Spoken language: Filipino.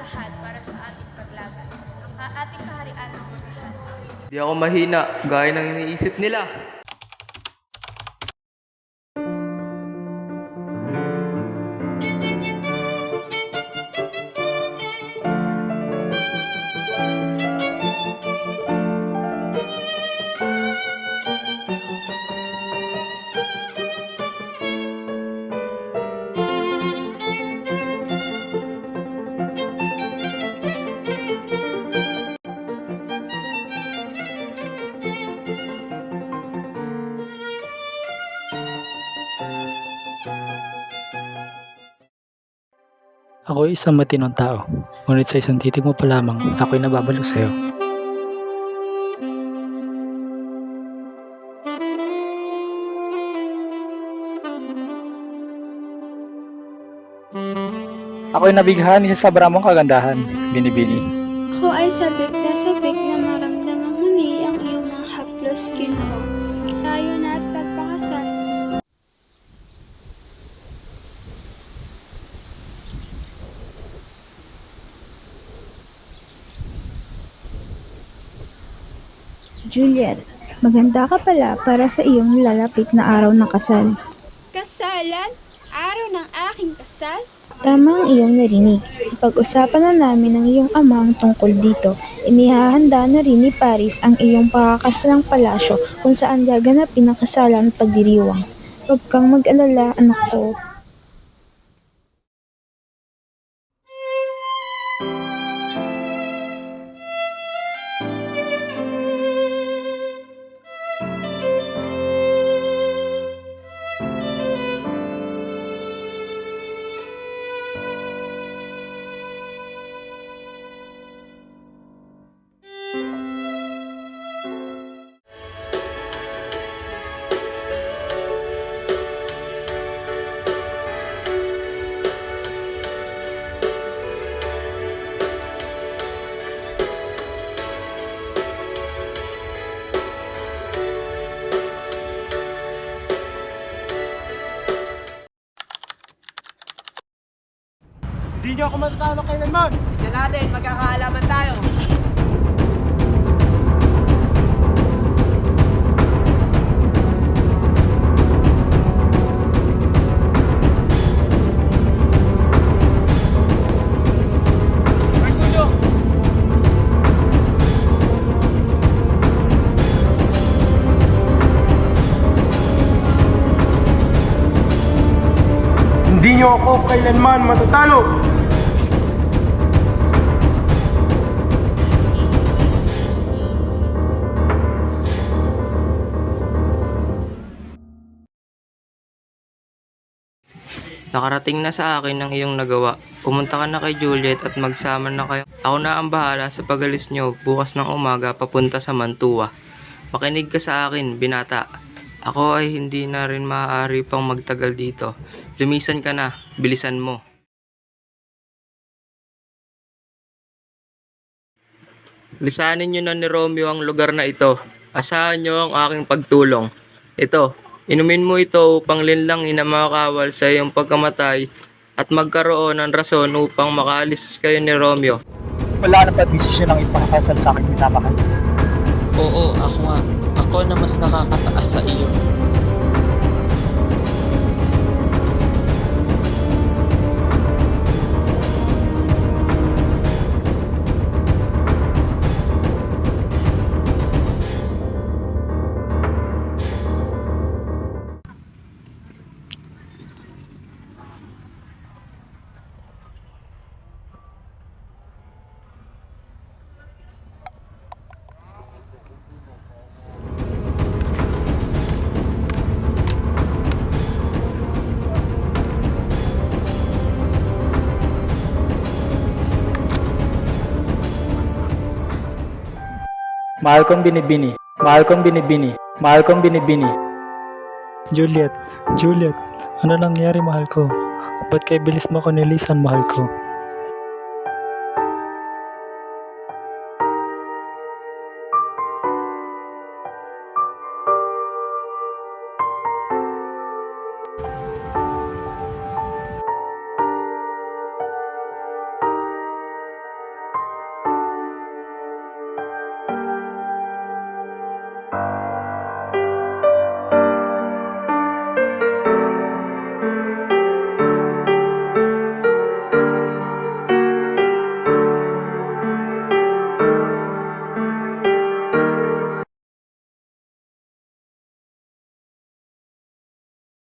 lahat para sa ating paglaban, ang ating kaharian ng lahat. Di ako mahina, gaya ng iniisip nila. Ako ay isang matinong tao, ngunit sa isang titig mo pa lamang, ako'y nababalo sa'yo. Ako'y nabighani sa sabra mong kagandahan, Binibini. Ako ay sabik na maramdaman muli ang iyong mga haplos, Ginoo. Tayo na at pagpakasal. Juliet, maganda ka pala para sa iyong lalapit na araw ng kasal. Kasalan? Araw ng aking kasal? Tama ang iyong narinig. Ipag-usapan na namin ng iyong ama ang tungkol dito. Inihahanda na rin ni Paris ang iyong pakakasalang palasyo kung saan gaganapin ang kasalan at pagdiriwang. Huwag kang mag-alala, anak ko. Hindi niyo ako matatalo kailanman! Tignan natin, magkakaalaman tayo. Mercurio! Hindi niyo ako kailanman matatalo! Nakarating na sa akin ang iyong nagawa. Pumunta ka na kay Juliet at magsama na kayo. Ako na ang bahala sa pagalis nyo bukas ng umaga papunta sa Mantua. Makinig ka sa akin, binata. Ako ay hindi na rin maaari pang magtagal dito. Lumisan ka na, bilisan mo. Lisanin nyo na ni Romeo ang lugar na ito. Asahan nyo ang aking pagtulong. Ito, inumin mo ito upang linlangin ang mga kawal sa iyong pagkamatay at magkaroon ng rason upang makaalis kayo ni Romeo. Wala na pa desisyon ang ipakasal sa aking minamahal. Oo, ako nga. Ako na mas nakakataas sa iyo. Mahal kong Binibini. Mahal kong Binibini. Mahal kong Binibini. Juliet, ano nangyari mahal ko? Ba't kay bilis mo ko nilisan mahal ko?